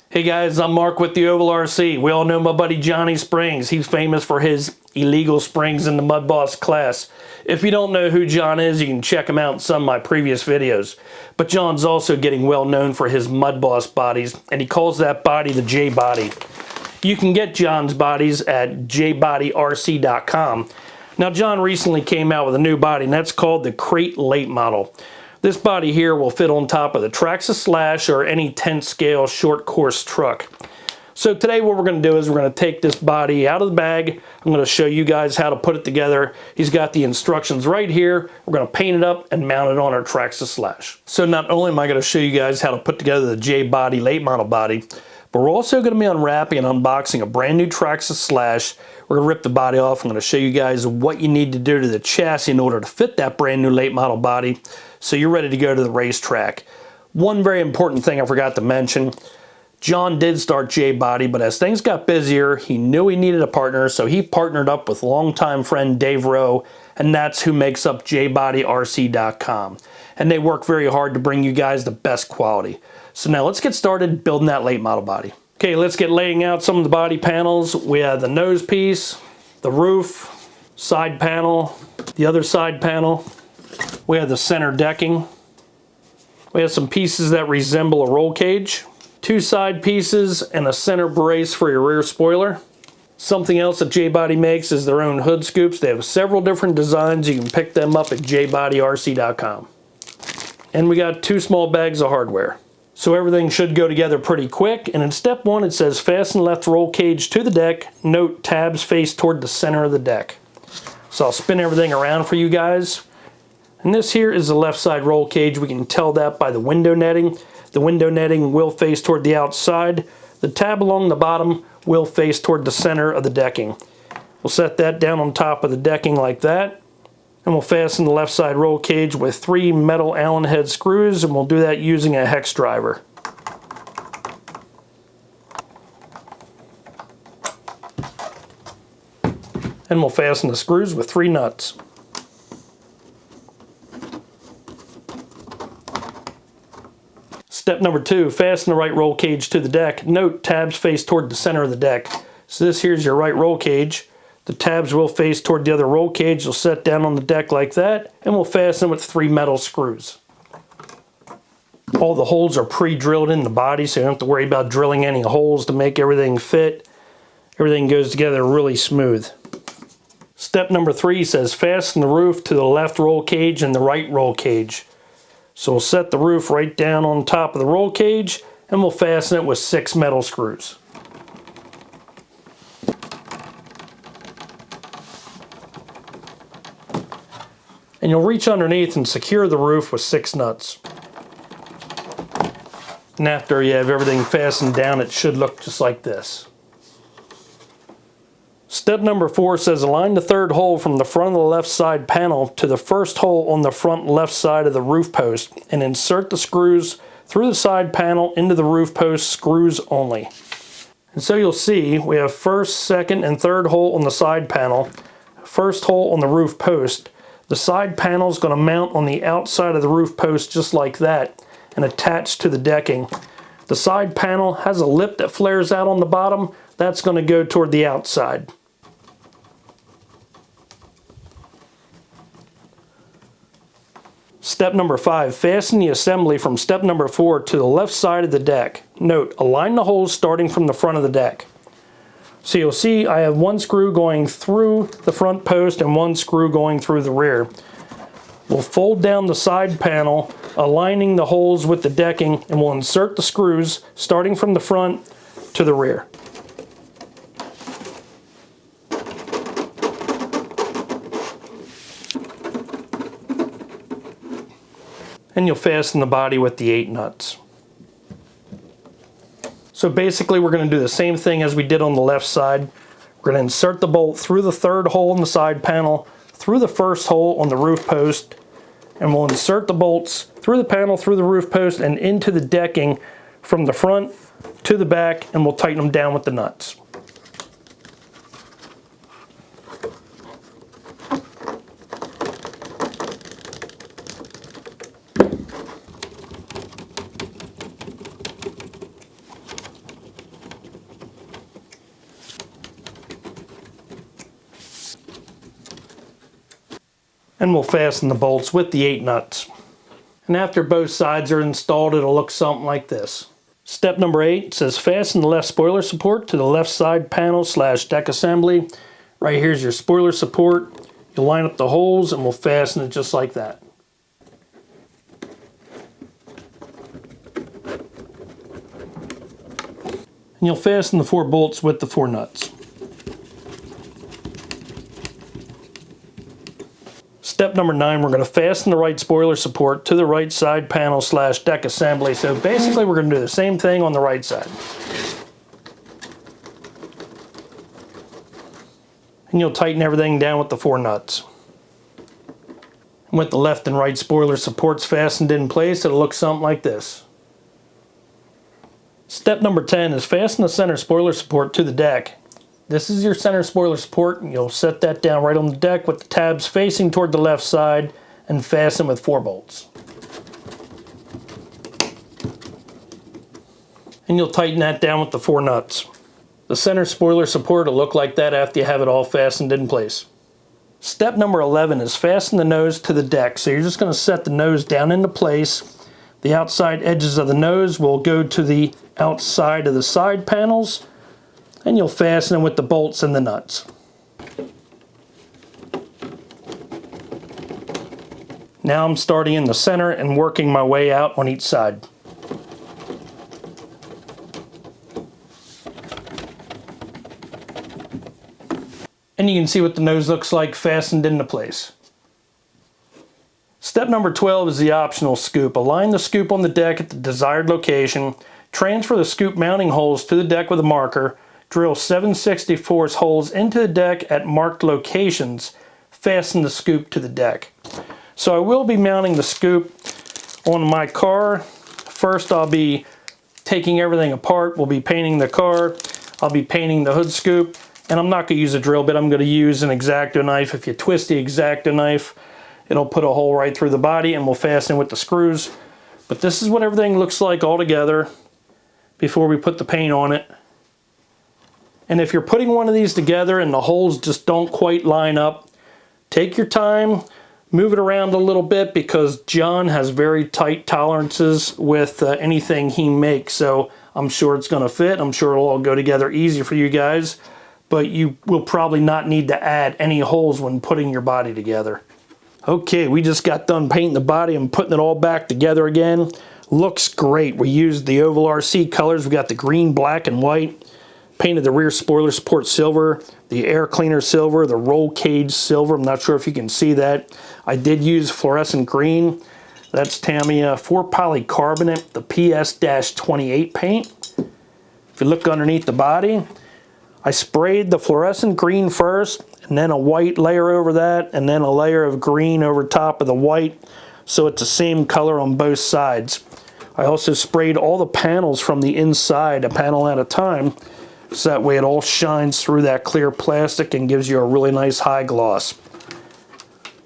Hey guys, I'm Mark with the Ovalrc. We all know my buddy Johnny Springs. He's famous for his illegal springs in the Mud Boss class. If you don't know who John is, you can check him out in some of my previous videos. But John's also getting well known for his Mud Boss bodies, and he calls that body the J Body. You can get John's bodies at JbodyRC.com. Now John recently came out with a new body, and that's called the Crate Late Model. This body here will fit on top of the Traxxas Slash or any 10 scale short course truck. So today what we're going to do is we're going to take this body out of the bag. I'm going to show you guys how to put it together. He's got the instructions right here. We're going to paint it up and mount it on our Traxxas Slash. So not only am I going to show you guys how to put together the J-Body Late Model body, but we're also going to be unwrapping and unboxing a brand new Traxxas Slash. We're going to rip the body off. I'm going to show you guys what you need to do to the chassis in order to fit that brand new late model body so you're ready to go to the racetrack. One very important thing I forgot to mention, John did start J-Body, but as things got busier, he knew he needed a partner, so he partnered up with longtime friend Dave Rowe, and that's who makes up JbodyRC.com. And they work very hard to bring you guys the best quality. So now let's get started building that late model body. Okay, let's get laying out some of the body panels. We have the nose piece, the roof, side panel, the other side panel. We have the center decking. We have some pieces that resemble a roll cage, two side pieces, and a center brace for your rear spoiler. Something else that J-Body makes is their own hood scoops. They have several different designs. You can pick them up at JbodyRC.com. And we got two small bags of hardware. So everything should go together pretty quick. And in step one, it says fasten left roll cage to the deck. Note tabs face toward the center of the deck. So I'll spin everything around for you guys. And this here is the left side roll cage. We can tell that by the window netting. The window netting will face toward the outside. The tab along the bottom will face toward the center of the decking. We'll set that down on top of the decking like that. And we'll fasten the left side roll cage with 3 metal Allen head screws, and we'll do that using a hex driver. And we'll fasten the screws with 3 nuts. Step number 2, fasten the right roll cage to the deck. Note tabs face toward the center of the deck. So this here's your right roll cage. The tabs will face toward the other roll cage. They'll set down on the deck like that, and we'll fasten with 3 metal screws. All the holes are pre-drilled in the body, so you don't have to worry about drilling any holes to make everything fit. Everything goes together really smooth. Step number 3 says fasten the roof to the left roll cage and the right roll cage. So we'll set the roof right down on top of the roll cage, and we'll fasten it with 6 metal screws. And you'll reach underneath and secure the roof with 6 nuts. And after you have everything fastened down, it should look just like this. Step number 4 says align the third hole from the front of the left side panel to the first hole on the front left side of the roof post, and insert the screws through the side panel into the roof post, screws only. And so you'll see we have first, second, and third hole on the side panel, first hole on the roof post. The side panel is going to mount on the outside of the roof post just like that and attach to the decking. The side panel has a lip that flares out on the bottom. That's going to go toward the outside. Step number 5, fasten the assembly from step number 4 to the left side of the deck. Note, align the holes starting from the front of the deck. So you'll see I have 1 screw going through the front post and 1 screw going through the rear. We'll fold down the side panel, aligning the holes with the decking, and we'll insert the screws starting from the front to the rear. And you'll fasten the body with the 8 nuts. So basically we're going to do the same thing as we did on the left side. We're going to insert the bolt through the third hole in the side panel, through the first hole on the roof post, and we'll insert the bolts through the panel, through the roof post, and into the decking from the front to the back, and we'll tighten them down with the nuts. And we'll fasten the bolts with the 8 nuts. And after both sides are installed, it'll look something like this. Step number 8 says fasten the left spoiler support to the left side panel / deck assembly. Right here's your spoiler support. You'll line up the holes and we'll fasten it just like that. And you'll fasten the 4 bolts with the 4 nuts. Step number 9, we're going to fasten the right spoiler support to the right side panel / deck assembly. So basically we're going to do the same thing on the right side. And you'll tighten everything down with the 4 nuts. And with the left and right spoiler supports fastened in place, it'll look something like this. Step number 10 is fasten the center spoiler support to the deck. This is your center spoiler support, and you'll set that down right on the deck with the tabs facing toward the left side and fasten with 4 bolts. And you'll tighten that down with the 4 nuts. The center spoiler support will look like that after you have it all fastened in place. Step number 11 is fasten the nose to the deck. So you're just going to set the nose down into place. The outside edges of the nose will go to the outside of the side panels, and you'll fasten them with the bolts and the nuts. Now I'm starting in the center and working my way out on each side. And you can see what the nose looks like fastened into place. Step number 12 is the optional scoop. Align the scoop on the deck at the desired location. Transfer the scoop mounting holes to the deck with a marker. Drill 7/64 holes into the deck at marked locations. Fasten the scoop to the deck. So I will be mounting the scoop on my car. First I'll be taking everything apart. We'll be painting the car. I'll be painting the hood scoop. And I'm not going to use a drill bit. I'm going to use an X-Acto knife. If you twist the X-Acto knife, it'll put a hole right through the body and we'll fasten with the screws. But this is what everything looks like all together before we put the paint on it. And if you're putting one of these together and the holes just don't quite line up, take your time, move it around a little bit, because John has very tight tolerances with anything he makes. So I'm sure it's going to fit. I'm sure it'll all go together easy for you guys. But you will probably not need to add any holes when putting your body together. Okay, we just got done painting the body and putting it all back together again. Looks great. We used the Ovalrc colors. We got the green, black, and white. Painted the rear spoiler support silver, the air cleaner silver, the roll cage silver. I'm not sure if you can see that. I did use fluorescent green. That's Tamiya 4 polycarbonate, the PS-28 paint. If you look underneath the body, I sprayed the fluorescent green first, and then a white layer over that, and then a layer of green over top of the white, so it's the same color on both sides. I also sprayed all the panels from the inside, a panel at a time, so that way it all shines through that clear plastic and gives you a really nice high gloss.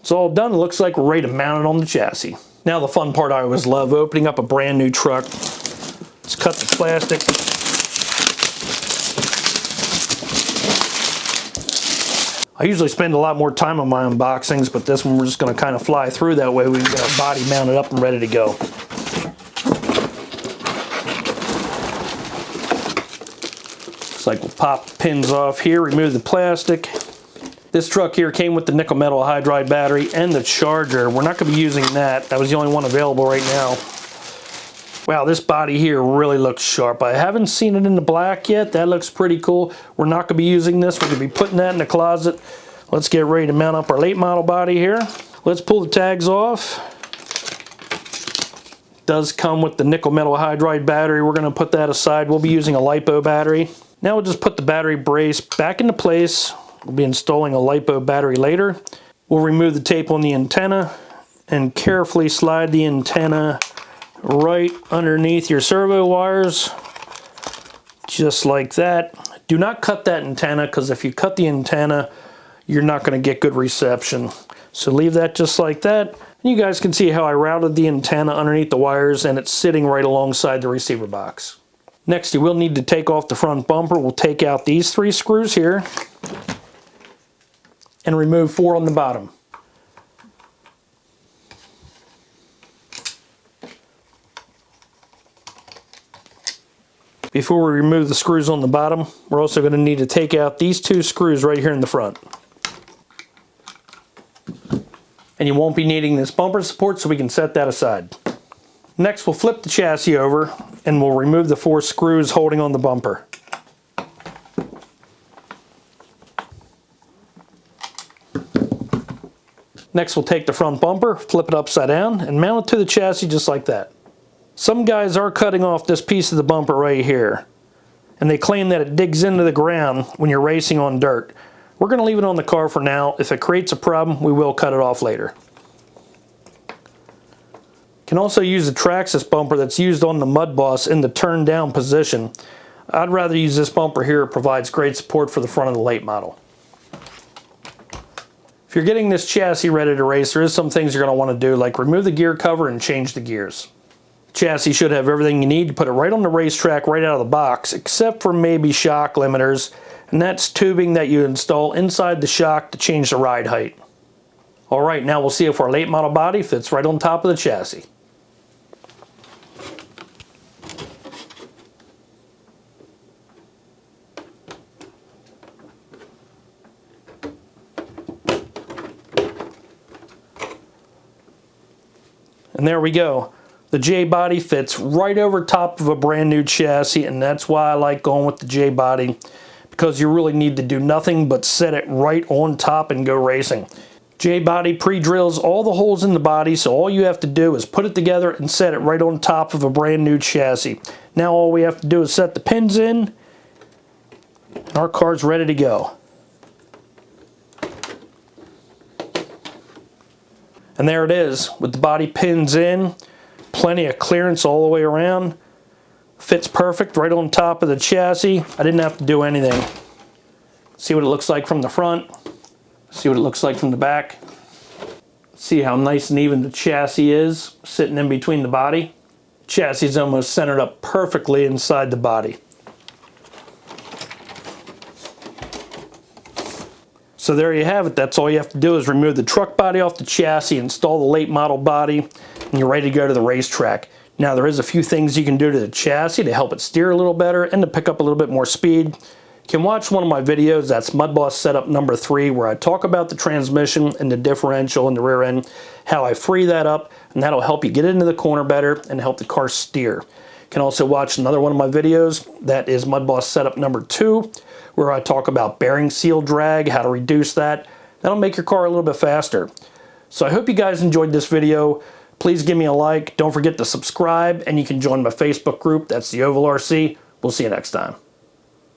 It's all done. It looks like we're ready to mount it on the chassis. Now the fun part I always love, opening up a brand new truck. Let's cut the plastic. I usually spend a lot more time on my unboxings, but this one we're just going to kind of fly through. That way we've got our body mounted up and ready to go. Looks like we'll pop the pins off here, remove the plastic. This truck here came with the nickel metal hydride battery and the charger. We're not going to be using that. That was the only one available right now. Wow, this body here really looks sharp. I haven't seen it in the black yet. That looks pretty cool. We're not going to be using this. We're going to be putting that in the closet. Let's get ready to mount up our late model body here. Let's pull the tags off. It does come with the nickel metal hydride battery. We're going to put that aside. We'll be using a LiPo battery. Now we'll just put the battery brace back into place. We'll be installing a LiPo battery later. We'll remove the tape on the antenna and carefully slide the antenna right underneath your servo wires, just like that. Do not cut that antenna, because if you cut the antenna, you're not going to get good reception. So leave that just like that. And you guys can see how I routed the antenna underneath the wires, and it's sitting right alongside the receiver box. Next, you will need to take off the front bumper. We'll take out these 3 screws here and remove 4 on the bottom. Before we remove the screws on the bottom, we're also going to need to take out these 2 screws right here in the front. And you won't be needing this bumper support, so we can set that aside. Next, we'll flip the chassis over and we'll remove the 4 screws holding on the bumper. Next, we'll take the front bumper, flip it upside down, and mount it to the chassis just like that. Some guys are cutting off this piece of the bumper right here, and they claim that it digs into the ground when you're racing on dirt. We're going to leave it on the car for now. If it creates a problem, we will cut it off later. You can also use the Traxxas bumper that's used on the Mud Boss in the turn down position. I'd rather use this bumper here. It provides great support for the front of the late model. If you're getting this chassis ready to race, there is some things you're going to want to do, like remove the gear cover and change the gears. The chassis should have everything you need to put it right on the racetrack right out of the box, except for maybe shock limiters, and that's tubing that you install inside the shock to change the ride height. Alright, now we'll see if our late model body fits right on top of the chassis. And there we go. The J body fits right over top of a brand new chassis, and that's why I like going with the J body, because you really need to do nothing but set it right on top and go racing. J body pre-drills all the holes in the body, so all you have to do is put it together and set it right on top of a brand new chassis. Now all we have to do is set the pins in, and our car's ready to go. And there it is, with the body pins in, plenty of clearance all the way around. Fits perfect right on top of the chassis. I didn't have to do anything. See what it looks like from the front. See what it looks like from the back. See how nice and even the chassis is, sitting in between the body. Chassis is almost centered up perfectly inside the body. So there you have it. That's all you have to do is remove the truck body off the chassis, install the late model body, and you're ready to go to the racetrack. Now there is a few things you can do to the chassis to help it steer a little better and to pick up a little bit more speed. You can watch one of my videos, that's Mud Boss setup number 3, where I talk about the transmission and the differential in the rear end, how I free that up, and that'll help you get into the corner better and help the car steer. You can also watch another one of my videos, that is Mud Boss setup number 2, where I talk about bearing seal drag, how to reduce that. That'll make your car a little bit faster. So I hope you guys enjoyed this video. Please give me a like. Don't forget to subscribe, and you can join my Facebook group. That's the Ovalrc. We'll see you next time.